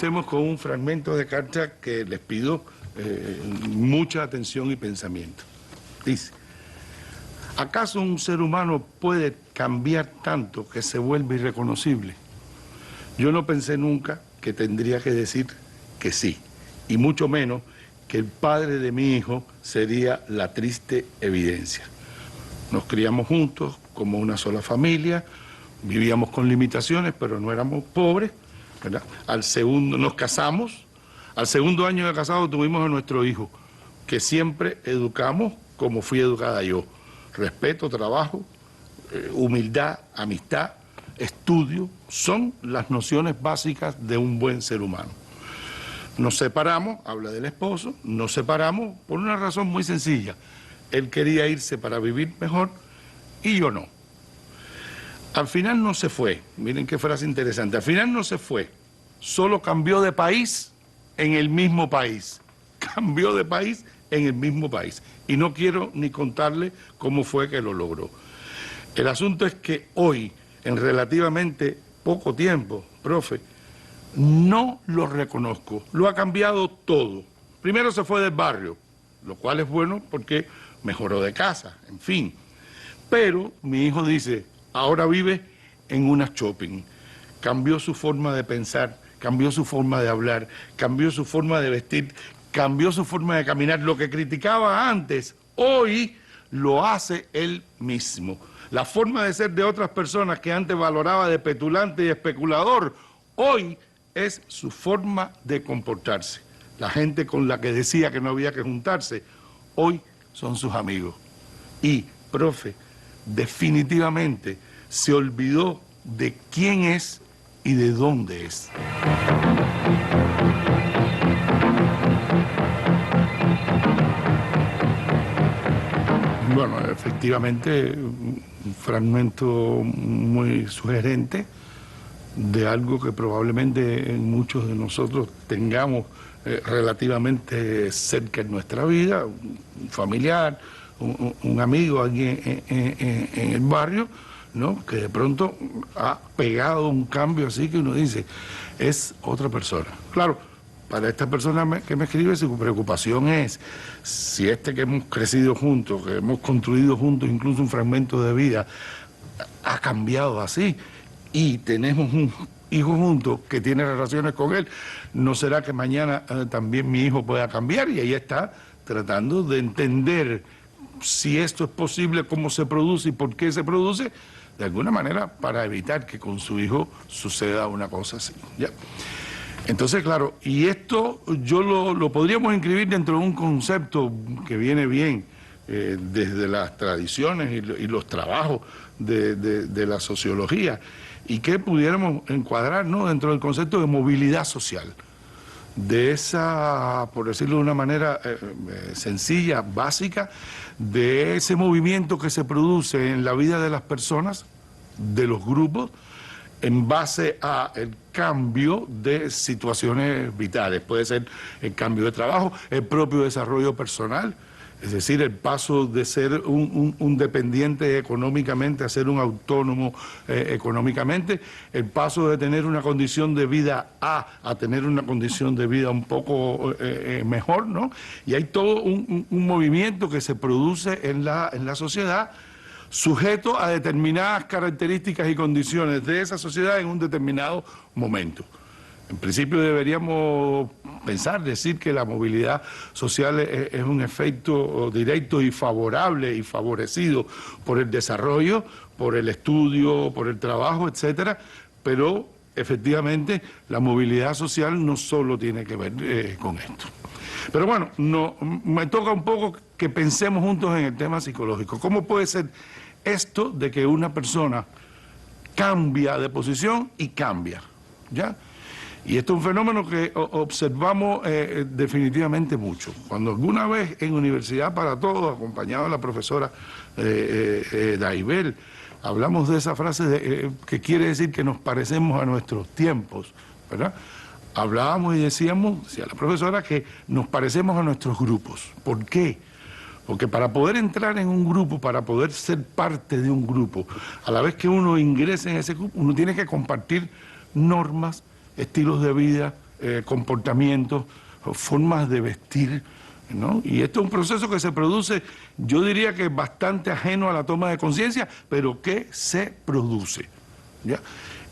Comencemos con un fragmento de carta que les pido mucha atención y pensamiento. Dice: ¿acaso un ser humano puede cambiar tanto que se vuelve irreconocible? Yo no pensé nunca que tendría que decir que sí, y mucho menos que el padre de mi hijo sería la triste evidencia. Nos criamos juntos como una sola familia, vivíamos con limitaciones, pero no éramos pobres, ¿verdad? Nos casamos, al segundo año de casado tuvimos a nuestro hijo, que siempre educamos como fui educada yo: respeto, trabajo, humildad, amistad, estudio, son las nociones básicas de un buen ser humano. Nos separamos, habla del esposo, nos separamos por una razón muy sencilla: él quería irse para vivir mejor y yo no. Al final no se fue, miren qué frase interesante, al final no se fue, solo cambió de país en el mismo país, cambió de país en el mismo país, y no quiero ni contarle cómo fue que lo logró. El asunto es que hoy, en relativamente poco tiempo, profe, no lo reconozco, lo ha cambiado todo. Primero se fue del barrio, lo cual es bueno porque mejoró de casa, en fin. Pero mi hijo dice, ahora vive en una shopping. Cambió su forma de pensar, cambió su forma de hablar, cambió su forma de vestir, cambió su forma de caminar. Lo que criticaba antes, hoy lo hace él mismo. La forma de ser de otras personas que antes valoraba de petulante y especulador, hoy es su forma de comportarse. La gente con la que decía que no había que juntarse, hoy son sus amigos. Y, profe, definitivamente se olvidó de quién es y de dónde es. Bueno, efectivamente, un fragmento muy sugerente de algo que probablemente muchos de nosotros tengamos relativamente cerca en nuestra vida, un familiar, un amigo aquí en el barrio, ¿no?, que de pronto ha pegado un cambio así que uno dice, es otra persona. Claro, para esta persona que me escribe, su preocupación es si que hemos crecido juntos, que hemos construido juntos incluso un fragmento de vida, ha cambiado así, y tenemos un hijo juntos que tiene relaciones con él, ¿no será que mañana también mi hijo pueda cambiar? Y ahí está tratando de entender si esto es posible, cómo se produce y por qué se produce, de alguna manera para evitar que con su hijo suceda una cosa así, ¿ya? Entonces, claro, y esto yo lo podríamos inscribir dentro de un concepto que viene bien desde las tradiciones y los trabajos de la sociología, y que pudiéramos encuadrar, ¿no?, dentro del concepto de movilidad social, de esa, por decirlo de una manera sencilla, básica, de ese movimiento que se produce en la vida de las personas, de los grupos, en base a el cambio de situaciones vitales. Puede ser el cambio de trabajo, el propio desarrollo personal, es decir, el paso de ser un dependiente económicamente a ser un autónomo económicamente, el paso de tener una condición de vida a tener una condición de vida un poco mejor, ¿no? Y hay todo un movimiento que se produce en la sociedad, sujeto a determinadas características y condiciones de esa sociedad en un determinado momento. En principio deberíamos decir que la movilidad social es un efecto directo y favorable y favorecido por el desarrollo, por el estudio, por el trabajo, etcétera, pero efectivamente la movilidad social no solo tiene que ver con esto. Pero bueno, me toca un poco que pensemos juntos en el tema psicológico. ¿Cómo puede ser esto de que una persona cambia de posición y cambia, ¿ya? Y esto es un fenómeno que observamos definitivamente mucho. Cuando alguna vez en Universidad para Todos, acompañado de la profesora Daibel, hablamos de esa frase que quiere decir que nos parecemos a nuestros tiempos, ¿verdad? Hablábamos y decíamos, la profesora, que nos parecemos a nuestros grupos. ¿Por qué? Porque para poder entrar en un grupo, para poder ser parte de un grupo, a la vez que uno ingrese en ese grupo, uno tiene que compartir normas, estilos de vida, comportamientos, formas de vestir, ¿no? Y esto es un proceso que se produce, yo diría que bastante ajeno a la toma de conciencia, pero que se produce, ¿ya?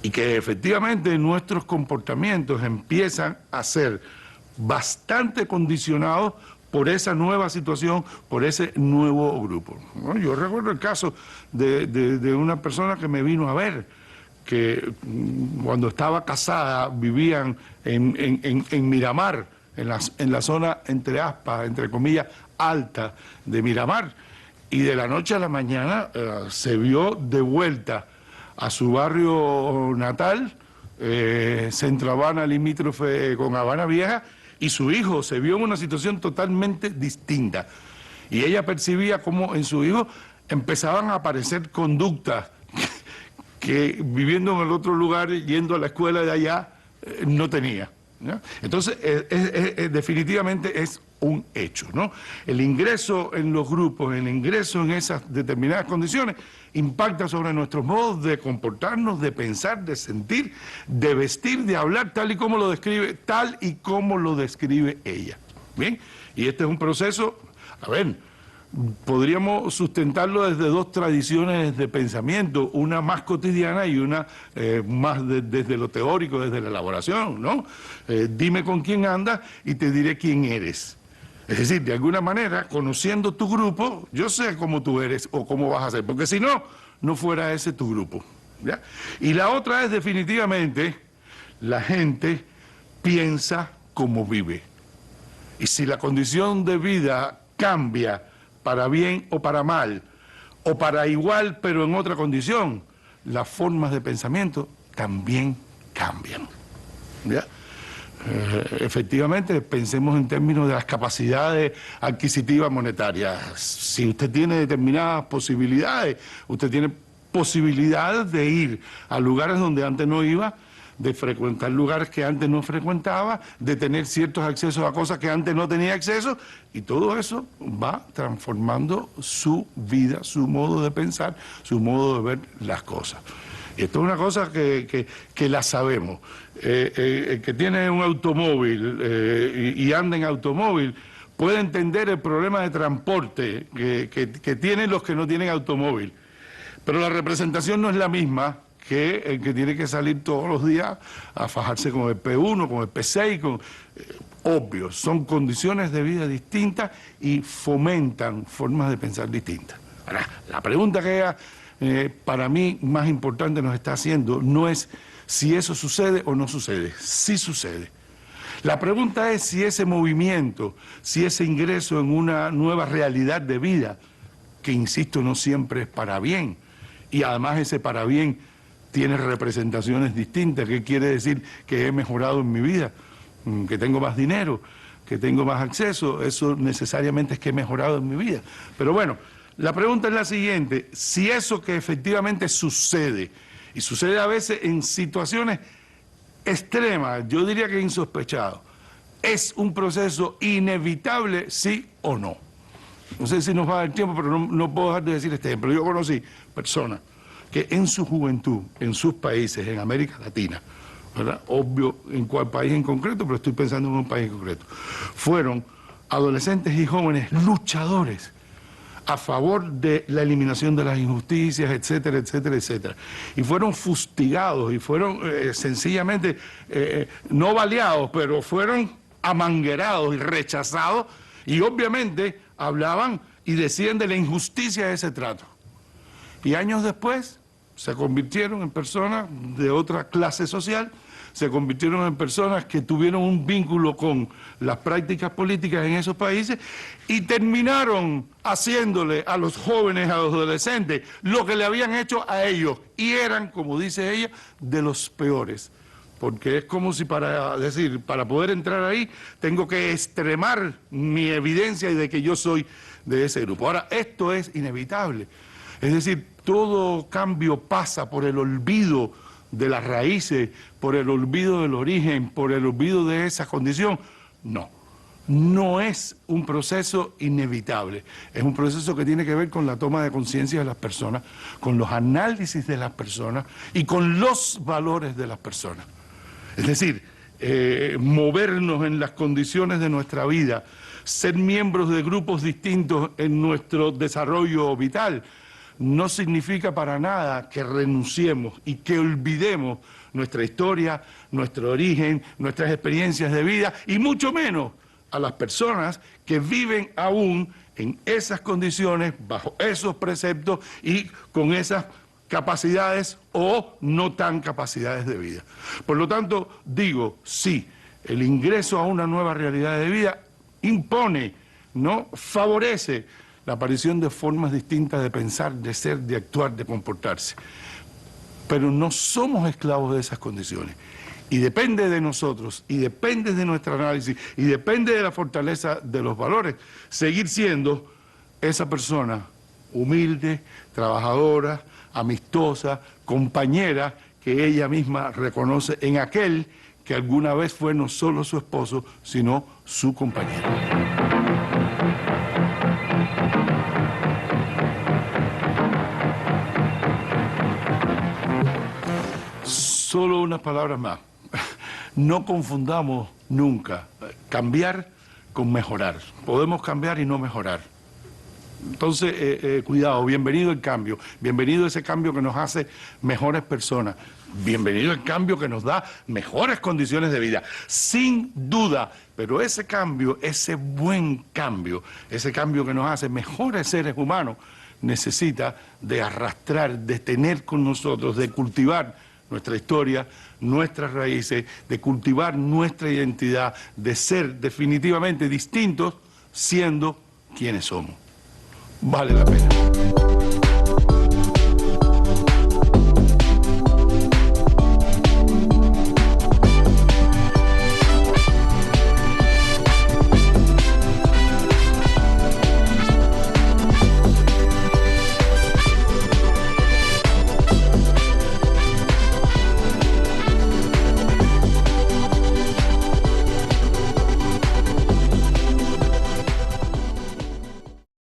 Y que efectivamente nuestros comportamientos empiezan a ser bastante condicionados por esa nueva situación, por ese nuevo grupo, ¿no? Yo recuerdo el caso de una persona que me vino a ver, que cuando estaba casada vivían en Miramar, en la zona entre aspas, entre comillas, alta de Miramar, y de la noche a la mañana se vio de vuelta a su barrio natal, Centro Habana, limítrofe con Habana Vieja, y su hijo se vio en una situación totalmente distinta. Y ella percibía cómo en su hijo empezaban a aparecer conductas que viviendo en el otro lugar, yendo a la escuela de allá, no tenía, ¿no? Entonces, definitivamente es un hecho, ¿no? El ingreso en los grupos, el ingreso en esas determinadas condiciones, impacta sobre nuestros modos de comportarnos, de pensar, de sentir, de vestir, de hablar, tal y como lo describe ella. ¿Bien? Y este es un proceso, a ver, podríamos sustentarlo desde dos tradiciones de pensamiento, una más cotidiana y una más desde lo teórico, desde la elaboración, ¿no? Dime con quién andas y te diré quién eres. Es decir, de alguna manera, conociendo tu grupo, yo sé cómo tú eres o cómo vas a ser, porque si no, no fuera ese tu grupo, ¿ya? Y la otra es definitivamente, la gente piensa como vive. Y si la condición de vida cambia para bien o para mal, o para igual pero en otra condición, las formas de pensamiento también cambian, ¿ya? Efectivamente, pensemos en términos de las capacidades adquisitivas monetarias. Si usted tiene determinadas posibilidades, usted tiene posibilidades de ir a lugares donde antes no iba, de frecuentar lugares que antes no frecuentaba, de tener ciertos accesos a cosas que antes no tenía acceso, y todo eso va transformando su vida, su modo de pensar, su modo de ver las cosas. Y esto es una cosa que la sabemos. El que tiene un automóvil y anda en automóvil puede entender el problema de transporte que tienen los que no tienen automóvil. Pero la representación no es la misma que el que tiene que salir todos los días a fajarse con el P1, con el P6, obvio, son condiciones de vida distintas y fomentan formas de pensar distintas. Ahora, la pregunta que ella, para mí más importante nos está haciendo no es si eso sucede o no sucede, sí sucede. La pregunta es si ese movimiento, si ese ingreso en una nueva realidad de vida, que insisto no siempre es para bien, y además ese para bien tiene representaciones distintas. ¿Qué quiere decir? Que he mejorado en mi vida, que tengo más dinero, que tengo más acceso. Eso necesariamente es que he mejorado en mi vida. Pero bueno, la pregunta es la siguiente: si eso que efectivamente sucede, y sucede a veces en situaciones extremas, yo diría que insospechado, ¿es un proceso inevitable, sí o no? No sé si nos va a dar tiempo, pero no puedo dejar de decir este ejemplo. Yo conocí personas que en su juventud, en sus países, en América Latina, ¿verdad? Obvio en cuál país en concreto, pero estoy pensando en un país en concreto, fueron adolescentes y jóvenes luchadores a favor de la eliminación de las injusticias, etcétera, etcétera, etcétera. Y fueron fustigados y fueron sencillamente, no baleados, pero fueron amanguerados y rechazados, y obviamente hablaban y decían de la injusticia de ese trato. Y años después se convirtieron en personas de otra clase social, se convirtieron en personas que tuvieron un vínculo con las prácticas políticas en esos países y terminaron haciéndole a los jóvenes, a los adolescentes, lo que le habían hecho a ellos. Y eran, como dice ella, de los peores. Porque es como si para poder entrar ahí, tengo que extremar mi evidencia de que yo soy de ese grupo. Ahora, esto es inevitable. Es decir, todo cambio pasa por el olvido de las raíces, por el olvido del origen, por el olvido de esa condición. No es un proceso inevitable, es un proceso que tiene que ver con la toma de conciencia de las personas, con los análisis de las personas y con los valores de las personas. Es decir, movernos en las condiciones de nuestra vida, ser miembros de grupos distintos en nuestro desarrollo vital, no significa para nada que renunciemos y que olvidemos nuestra historia, nuestro origen, nuestras experiencias de vida y mucho menos a las personas que viven aún en esas condiciones, bajo esos preceptos y con esas capacidades o no tan capacidades de vida. Por lo tanto, digo, sí, el ingreso a una nueva realidad de vida impone, ¿no? Favorece la aparición de formas distintas de pensar, de ser, de actuar, de comportarse. Pero no somos esclavos de esas condiciones. Y depende de nosotros, y depende de nuestro análisis, y depende de la fortaleza de los valores, seguir siendo esa persona humilde, trabajadora, amistosa, compañera, que ella misma reconoce en aquel que alguna vez fue no solo su esposo, sino su compañero. Solo unas palabras más. No confundamos nunca cambiar con mejorar. Podemos cambiar y no mejorar. Entonces, cuidado, bienvenido el cambio, bienvenido ese cambio que nos hace mejores personas, bienvenido el cambio que nos da mejores condiciones de vida, sin duda, pero ese cambio, ese buen cambio, ese cambio que nos hace mejores seres humanos, necesita de arrastrar, de tener con nosotros, de cultivar nuestra historia, nuestras raíces, de cultivar nuestra identidad, de ser definitivamente distintos siendo quienes somos. Vale la pena.